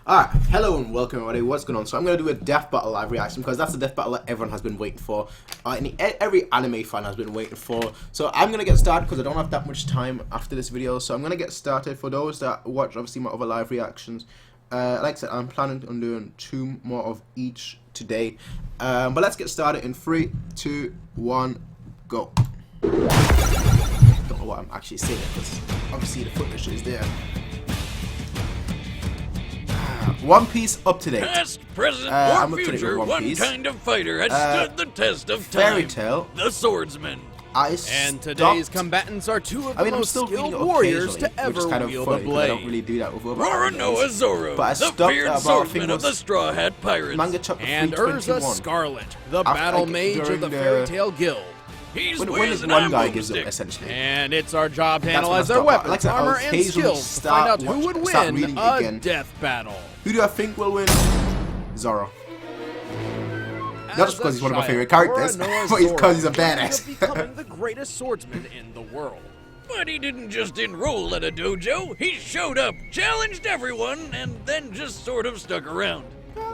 Alright, hello and welcome everybody, what's going on? So I'm going to do a death battle live reaction because that's the death battle that everyone has been waiting for. Every anime fan has been waiting for. So I'm going to get started because I don't have that much time after this video. So I'm going to get started. For those that watch obviously my other live reactions, like I said, I'm planning on doing 2 more of each today. But let's get started in 3, 2, 1, go. Don't know what I'm actually saying because obviously the footage is there. One Piece up to date. Past, present, I'm or up to date future, with one Piece. kind of fighter has stood the test of time. Fairy Tail. The swordsman. And today's combatants are 2 of the most skilled warriors to ever wield a blade. I don't really do that with other Roronoa Zoro, but the feared swordsman of the Straw Hat Pirates. Manga chapter And Erza Scarlet, the battle mage of the Fairy Tail Guild. He's when with this one guy gives up, essentially. And it's our job to analyze their weapons, armor, and skills to find out who would win a death battle. Who do I think will win? Zoro. Not just because he's one of my favorite characters, but because he's a badass. Becoming the greatest swordsman in the world. But he didn't just enroll at a dojo. He showed up, challenged everyone, and then just sort of stuck around.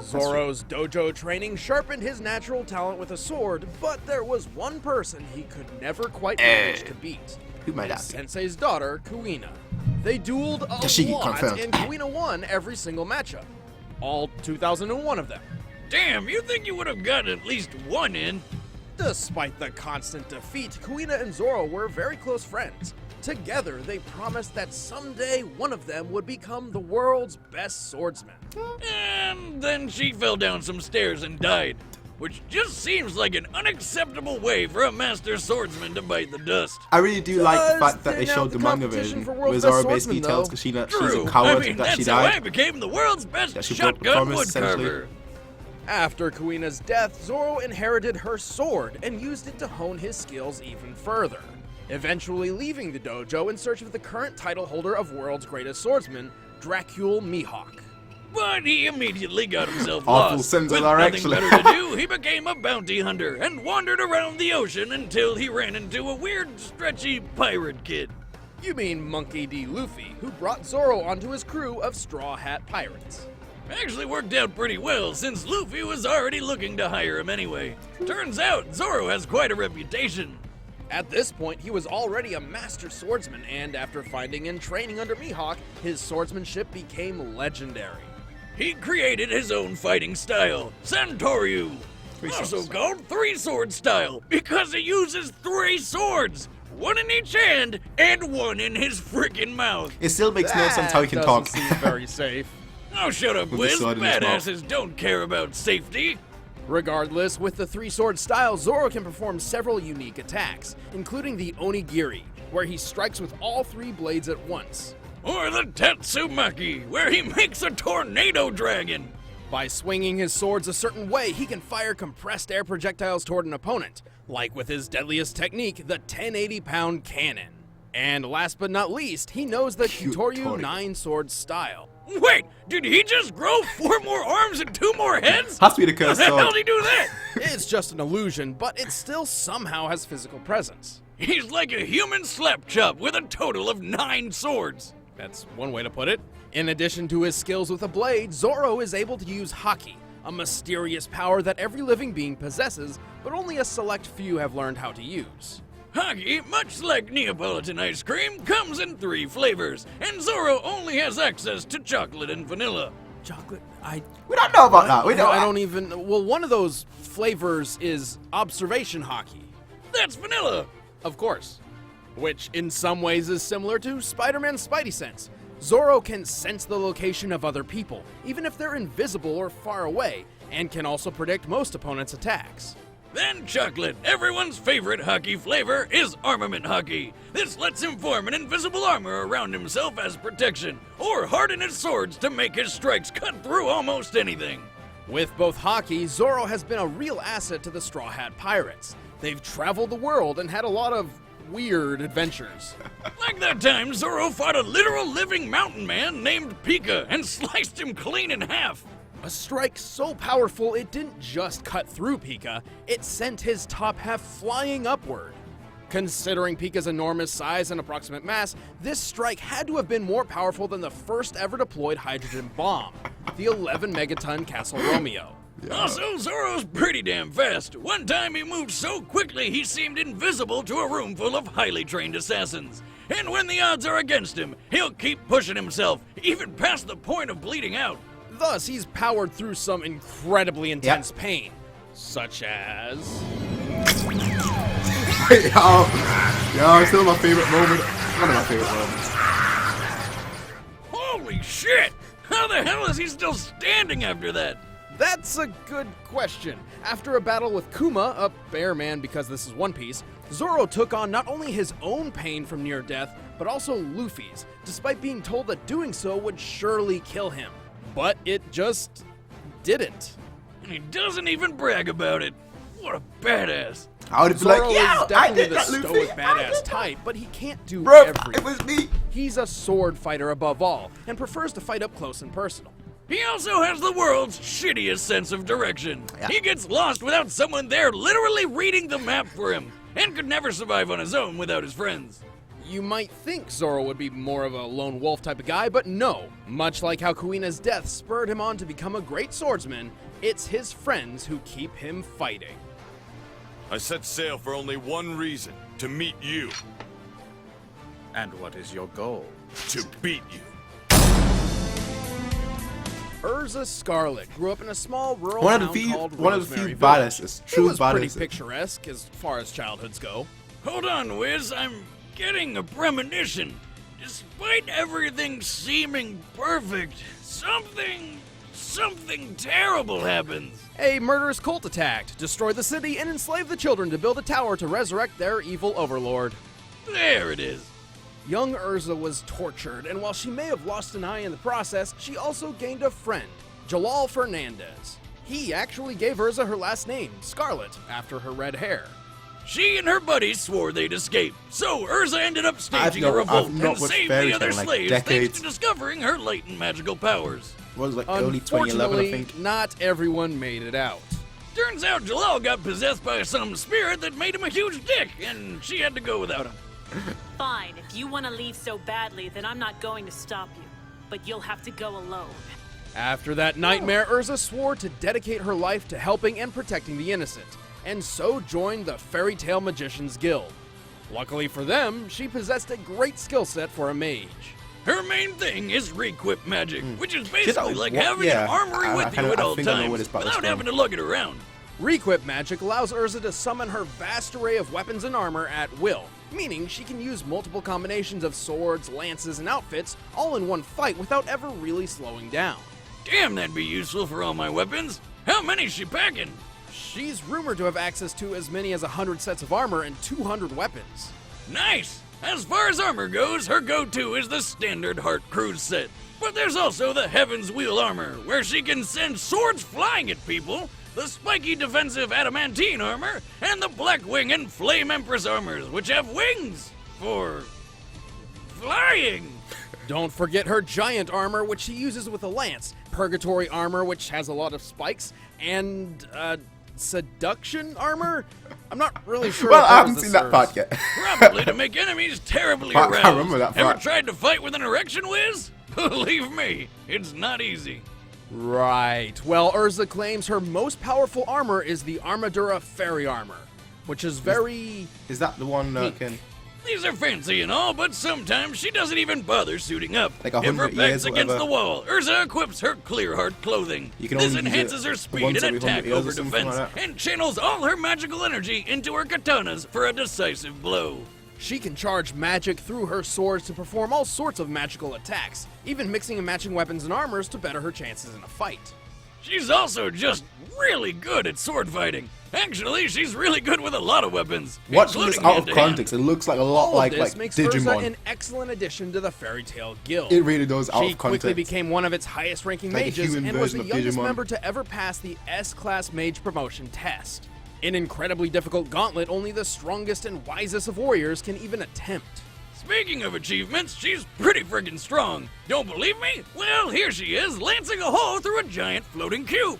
Zoro's dojo training sharpened his natural talent with a sword, but there was one person he could never quite manage to beat. Who might that be? Sensei's daughter, Kuina. They dueled a lot, and Kuina won every single matchup. All 2,001 of them. Damn, you think you would have gotten at least one in? Despite the constant defeat, Kuina and Zoro were very close friends. Together, they promised that someday one of them would become the world's best swordsman. And then she fell down some stairs and died, which just seems like an unacceptable way for a master swordsman to bite the dust. I really do like the fact that they showed the manga version, where Zoro basically tells Kushina she's a coward that she died. That's how I became the world's best shotgun woodcarver. After Kuina's death, Zoro inherited her sword and used it to hone his skills even further, eventually leaving the dojo in search of the current title holder of World's Greatest Swordsman, Dracule Mihawk. But he immediately got himself Awful lost. sins With are nothing actually. better to do, he became a bounty hunter and wandered around the ocean until he ran into a weird, stretchy pirate kid. You mean Monkey D. Luffy, who brought Zoro onto his crew of Straw Hat Pirates. Actually worked out pretty well, since Luffy was already looking to hire him anyway. Turns out, Zoro has quite a reputation. At this point, he was already a master swordsman, and after finding and training under Mihawk, his swordsmanship became legendary. He created his own fighting style, Santoryu, also called 3-sword style, because he uses 3 swords, 1 in each hand and 1 in his freaking mouth. It still makes no sense how he can talk. Seem very safe. Oh, shut up, Wiz. Badasses don't care about safety. Regardless, with the 3-sword style, Zoro can perform several unique attacks, including the Onigiri, where he strikes with all 3 blades at once. Or the Tatsumaki, where he makes a tornado dragon. By swinging his swords a certain way, he can fire compressed air projectiles toward an opponent, like with his deadliest technique, the 1080-pound cannon. And last but not least, he knows the Kitoryu 9-sword style. Wait, did he just grow 4 more arms and 2 more heads? Has to be the curse How the hell sword. did he do that? It's just an illusion, but it still somehow has physical presence. He's like a human slap chop with a total of 9 swords. That's one way to put it. In addition to his skills with a blade, Zoro is able to use Haki, a mysterious power that every living being possesses, but only a select few have learned how to use. Haki, much like Neapolitan ice cream, comes in 3 flavors, and Zoro only has access to chocolate and vanilla. Chocolate? We don't know about that. We don't. I don't even. Well, one of those flavors is observation Haki. That's vanilla. Of course. Which in some ways is similar to Spider-Man's Spidey Sense. Zoro can sense the location of other people, even if they're invisible or far away, and can also predict most opponents' attacks. Then chocolate, everyone's favorite Haki flavor, is armament Haki. This lets him form an invisible armor around himself as protection, or harden his swords to make his strikes cut through almost anything. With both Haki, Zoro has been a real asset to the Straw Hat Pirates. They've traveled the world and had a lot of weird adventures. Like that time Zoro fought a literal living mountain man named Pika and sliced him clean in half. A strike so powerful it didn't just cut through Pika, it sent his top half flying upward. Considering Pika's enormous size and approximate mass, this strike had to have been more powerful than the first ever deployed hydrogen bomb. the 11 megaton Castle Romeo. Also, Zoro's pretty damn fast. One time he moved so quickly he seemed invisible to a room full of highly trained assassins. And when the odds are against him, he'll keep pushing himself, even past the point of bleeding out. Thus, he's powered through some incredibly intense pain, such as... Yo, still my favorite moment. One of my favorite moments. Holy shit! How the hell is he still standing after that? That's a good question. After a battle with Kuma, a bear man because this is One Piece, Zoro took on not only his own pain from near death, but also Luffy's, despite being told that doing so would surely kill him. But it just didn't. And he doesn't even brag about it. What a badass. I would be Zoro like, yeah, is definitely the that, stoic Luffy. badass type, but he can't do Bro, everything. it was me. He's a sword fighter above all, and prefers to fight up close and personal. He also has the world's shittiest sense of direction. Yeah. He gets lost without someone there literally reading the map for him, and could never survive on his own without his friends. You might think Zoro would be more of a lone wolf type of guy, but no. Much like how Kuina's death spurred him on to become a great swordsman, it's his friends who keep him fighting. I set sail for only one reason, to meet you, And what is your goal? to beat you. Erza Scarlet grew up in a small rural One town of the few, called one of the few Rosemary Village. badasses, It true was pretty badasses. picturesque as far as childhoods go. Hold on, Wiz, I'm getting a premonition. Despite everything seeming perfect, something terrible happens. A murderous cult attacked, destroyed the city, and enslaved the children to build a tower to resurrect their evil overlord. There it is. Young Erza was tortured, and while she may have lost an eye in the process, she also gained a friend, Jalal Fernandez. He actually gave Erza her last name, Scarlet, after her red hair. She and her buddies swore they'd escape, so Erza ended up staging a I've revolt not and watched saved Fairy the other Tail in, like, slaves thanks decades. to discovering her latent magical powers. What was it, like early 2011, I Unfortunately, think. not everyone made it out. Turns out Jalal got possessed by some spirit that made him a huge dick, and she had to go without him. Fine, if you want to leave so badly, then I'm not going to stop you. But you'll have to go alone. After that nightmare, Erza swore to dedicate her life to helping and protecting the innocent, and so joined the Fairy Tale Magicians Guild. Luckily for them, she possessed a great skill set for a mage. Her main thing is requip magic, which is Shit, basically like what- having yeah, an armory I with kinda- you at I all think I know what times, it's about, without it's having to lug it around. Requip magic allows Erza to summon her vast array of weapons and armor at will, meaning she can use multiple combinations of swords, lances, and outfits all in one fight without ever really slowing down. Damn, that'd be useful for all my weapons. How many's she packing? She's rumored to have access to as many as 100 sets of armor and 200 weapons. Nice! As far as armor goes, her go-to is the standard Heart Cruise set. But there's also the Heaven's Wheel armor, where she can send swords flying at people, the spiky defensive adamantine armor, and the Black Wing and Flame Empress armors, which have wings for flying. Don't forget her giant armor, which she uses with a lance, purgatory armor, which has a lot of spikes, and seduction armor? I'm not really sure. Well, what I haven't purpose seen this that part serves. yet. Probably to make enemies terribly I aroused. remember that Ever part. tried to fight with an erection, Wiz? Believe me, it's not easy. Right. Well, Erza claims her most powerful armor is the Armadura Fairy Armor, which is very... Is that the one can... These are fancy and all, but sometimes she doesn't even bother suiting up. Like if her 100 back's years, against whatever. the wall, Erza equips her clear heart clothing. You can This only use enhances it her speed once and every 100 attack years or over something defense, like that. and channels all her magical energy into her katanas for a decisive blow. She can charge magic through her swords to perform all sorts of magical attacks, even mixing and matching weapons and armors to better her chances in a fight. She's also just really good at sword fighting. Actually, she's really good with a lot of weapons. Watching this including out of hand-to-hand. context, it looks like a lot All like of this makes Erza Digimon. an excellent addition to the Fairy Tale Guild. It really does out She of quickly context. became one of its highest-ranking Like a mages human and was the version of youngest Digimon. member to ever pass the S-Class Mage Promotion test. An incredibly difficult gauntlet only the strongest and wisest of warriors can even attempt. Speaking of achievements, she's pretty friggin' strong. Don't believe me? Well, here she is, lancing a hole through a giant floating cube.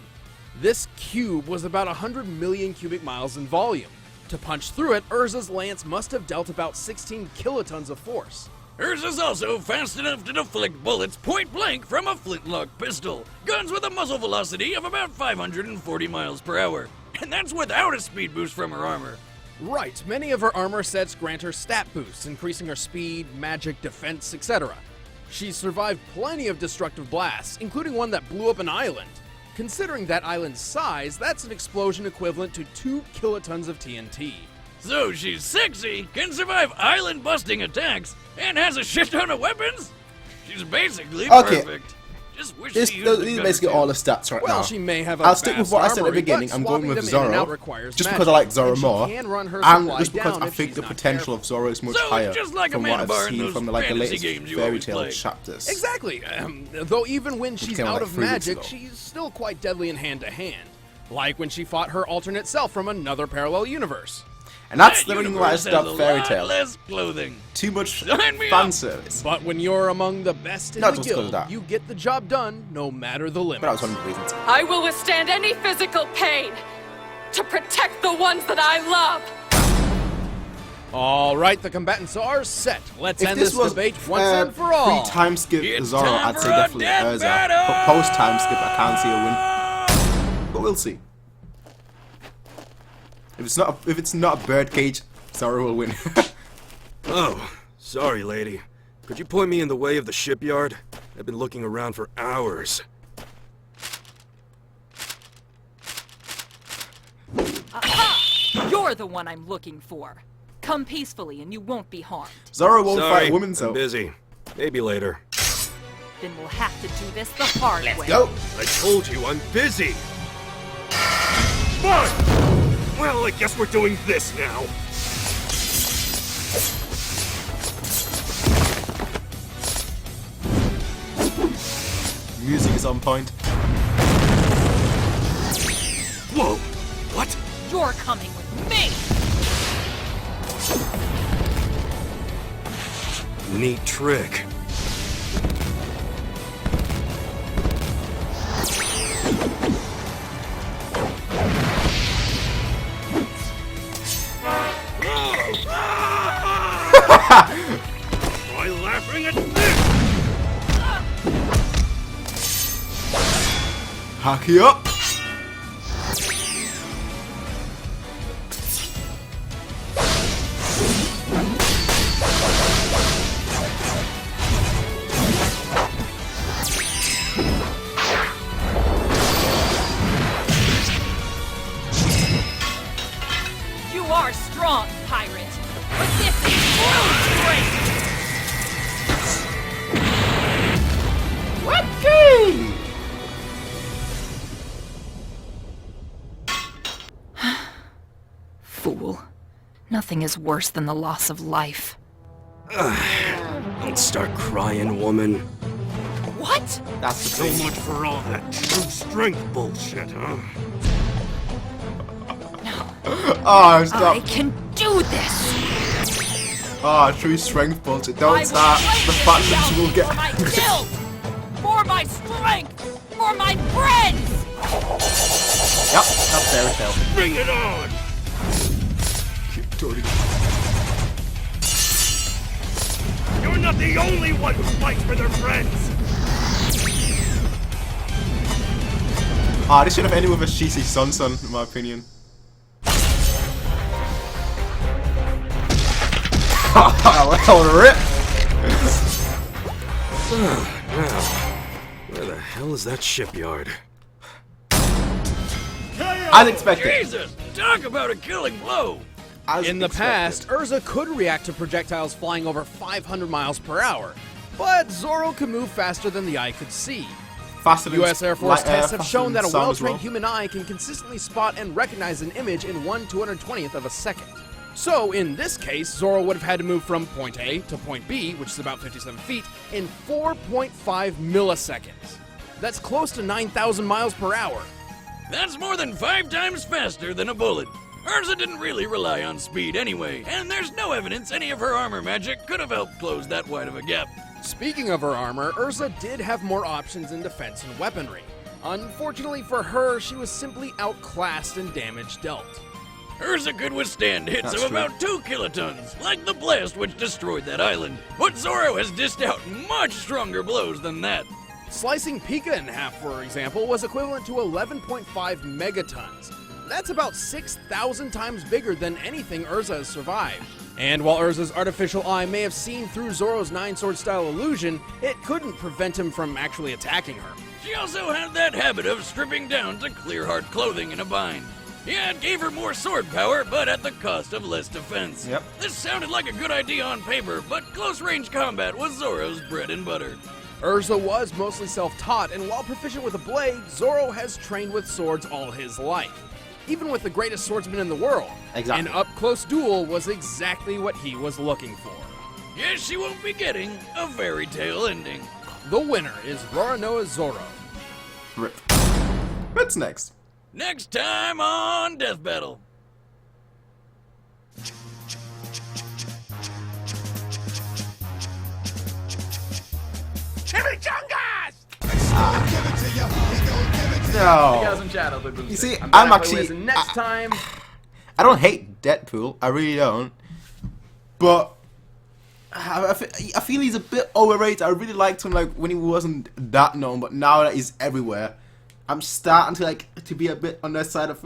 This cube was about 100 million cubic miles in volume. To punch through it, Erza's lance must have dealt about 16 kilotons of force. Erza's also fast enough to deflect bullets point blank from a flintlock pistol. Guns with a muzzle velocity of about 540 miles per hour. And that's without a speed boost from her armor. Right, many of her armor sets grant her stat boosts, increasing her speed, magic, defense, etc. She's survived plenty of destructive blasts, including one that blew up an island. Considering that island's size, that's an explosion equivalent to 2 kilotons of TNT. So she's sexy, can survive island-busting attacks, and has a shit ton of weapons? She's basically perfect. Just wish These she are used the basically gunner all too. the stats right Well, now. she may have a I'll stick with vast what I said at the armory, beginning. but I'm going swapping with them in and out Zoro, requires just because magic, I like Zoro and she more, can run her and supply just because down I if think she's the not potential careful. of Zoro is much So, higher just like a from what man bar I've in seen those from the fantasy latest games you fairy always tale play. chapters. Exactly. Though even when she's came out out like of 3 weeks magic, ago. she's still quite deadly in hand-to-hand. Like when she fought her alternate self from another parallel universe. And that's That the reason why I universe has stopped a fairy lot tale. less clothing. Too much Sign me fan up. service. But when you're among the best in Not the just 'cause of guild, that. you get the job done no matter the limits. But that was one of the reasons. I will withstand any physical pain to protect the ones that I love. All right, the combatants are set. Let's If end this this was debate once and for all. pre-time skip It's Zoro, time I'd for say a definitely death Erza. battle! But post-time skip, I can't see a win. But we'll see. If it's not a birdcage, Zoro will win. Oh, sorry, lady. Could you point me in the way of the shipyard? I've been looking around for hours. Aha! You're the one I'm looking for. Come peacefully and you won't be harmed. Zoro won't Sorry, fight women, I'm so busy. Maybe later. Then we'll have to do this the hard way. go. I told you I'm busy! Fine! Well, I guess we're doing this now. Music is on point. Whoa! What? You're coming with me! Neat trick. Try laughing at this! Haki up. You are strong, pirate. But this is true strength! Fool. Nothing is worse than the loss of life. Don't start crying, woman. What? That's the So thing. much for all that true strength bullshit, huh? Oh, stop. I can do this! Oh, true strength bullshit. I Don't will start. fight The this fact that down you will get. for my guild! For my strength! For my friends! Yep, that's fairy tale. Bring it on! You're not the only one who fights for their friends! Ah, this should have ended with a Shishi Sun, in my opinion. Well, rip. Now, where the hell is that shipyard? As expected. Jesus! Talk about a killing blow! As In the expected. past, Erza could react to projectiles flying over 500 miles per hour, but Zoro could move faster than the eye could see. Faster than U.S. Air Force tests have faster shown than that a sound as well-trained well. human eye can consistently spot and recognize an image in 1/220th of a second. So, in this case, Zoro would have had to move from point A to point B, which is about 57 feet, in 4.5 milliseconds. That's close to 9,000 miles per hour. That's more than 5 times faster than a bullet. Erza didn't really rely on speed anyway, and there's no evidence any of her armor magic could have helped close that wide of a gap. Speaking of her armor, Erza did have more options in defense and weaponry. Unfortunately for her, she was simply outclassed in damage dealt. Erza could withstand hits That's of true. about 2 kilotons, like the blast which destroyed that island. But Zoro has dished out much stronger blows than that. Slicing Pika in half, for example, was equivalent to 11.5 megatons. That's about 6,000 times bigger than anything Erza has survived. And while Erza's artificial eye may have seen through Zoro's 9-sword style illusion, it couldn't prevent him from actually attacking her. She also had that habit of stripping down to clear hard clothing in a bind. Yeah, it gave her more sword power, but at the cost of less defense. Yep. This sounded like a good idea on paper, but close-range combat was Zoro's bread and butter. Erza was mostly self-taught, and while proficient with a blade, Zoro has trained with swords all his life. Even with the greatest swordsman in the world. Exactly. An up-close duel was exactly what he was looking for. Yes, she won't be getting a fairy tale ending. The winner is Roronoa Zoro. Rip. What's next? Next time on Death Battle. No. You see, I'm actually. Next time. I don't hate Deadpool. I really don't. But I feel he's a bit overrated. I really liked him like when he wasn't that known, but now that he's everywhere, I'm starting to be a bit on that side of.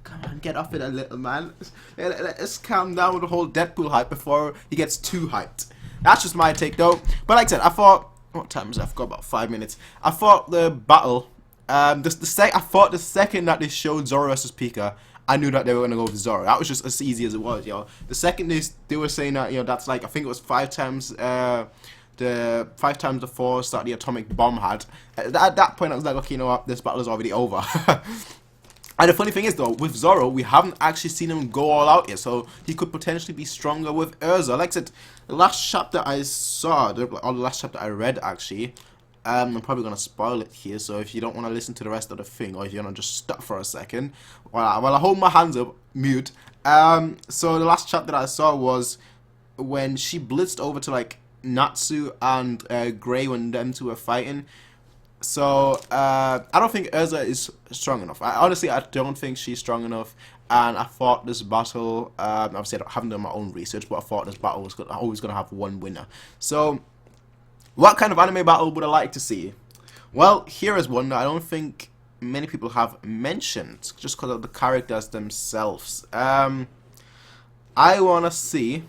Come on, get off it a little, man. Let's calm down with the whole Deadpool hype before he gets too hyped. That's just my take, though. But like I said, I thought. What time is it? I've got about 5 minutes. I thought the battle. I thought the second that they showed Zoro versus Pika, I knew that they were gonna go with Zoro. That was just as easy as it was, yo. The second they were saying that, you know, that's like I think it was 5 times the 5 times the force that the atomic bomb had. At that point, I was like, okay, you know what, this battle is already over. And the funny thing is, though, with Zoro, we haven't actually seen him go all out yet, so he could potentially be stronger with Erza. Like I said, the last chapter I saw, or the last chapter I read, actually, I'm probably going to spoil it here, so if you don't want to listen to the rest of the thing, or if you want to just stop for a second, while I hold my hands up, mute. So the last chapter that I saw was when she blitzed over to, like, Natsu and Grey when them two were fighting. So, I don't think Erza is strong enough. Honestly, I don't think she's strong enough. And I thought this battle, obviously I haven't done my own research, but I thought this battle was always going to have one winner. So, what kind of anime battle would I like to see? Well, here is one that I don't think many people have mentioned, just because of the characters themselves. I want to see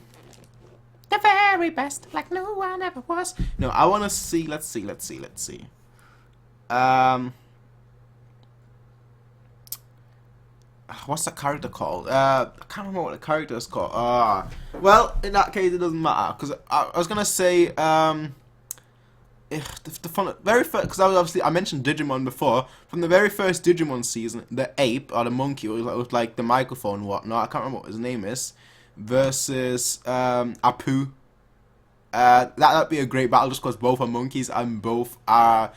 the very best, like no one ever was. No, I want to see, let's see. What's that character called? I can't remember what the character is called. Well, in that case, it doesn't matter, because I was gonna say, very first, because obviously I mentioned Digimon before. From the very first Digimon season, the ape or the monkey with like the microphone and whatnot, I can't remember what his name is, versus Apu. That'd be a great battle, just because both are monkeys and both are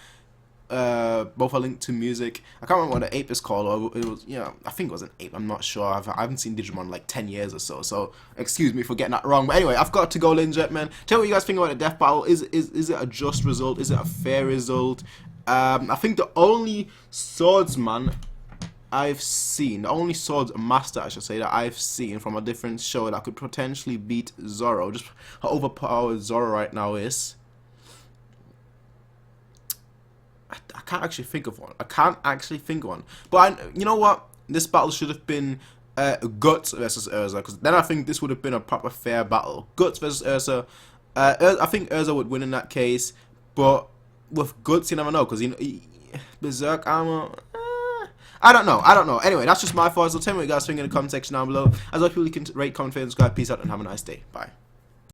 linked to music. I can't remember what the ape is called, or it was, I think it was an ape. I'm not sure. I haven't seen Digimon in like 10 years or so. So excuse me for getting that wrong. But anyway, I've got to go, ladies and gentlemen. Tell me what you guys think about the death battle. Is it a just result? Is it a fair result? I think the only swordsman I've seen, the only swords master I should say that I've seen from a different show that could potentially beat Zoro, just how overpowered Zoro right now is. I can't actually think of one. But you know what? This battle should have been Guts versus Erza, because then I think this would have been a proper fair battle. Guts versus Erza. I think Erza would win in that case, but with Guts, you never know, because he Berserk armor. I don't know. Anyway, that's just my thoughts. So tell me what you guys think in the comment section down below. As always, people, you can rate, comment, and subscribe. Peace out, and have a nice day. Bye.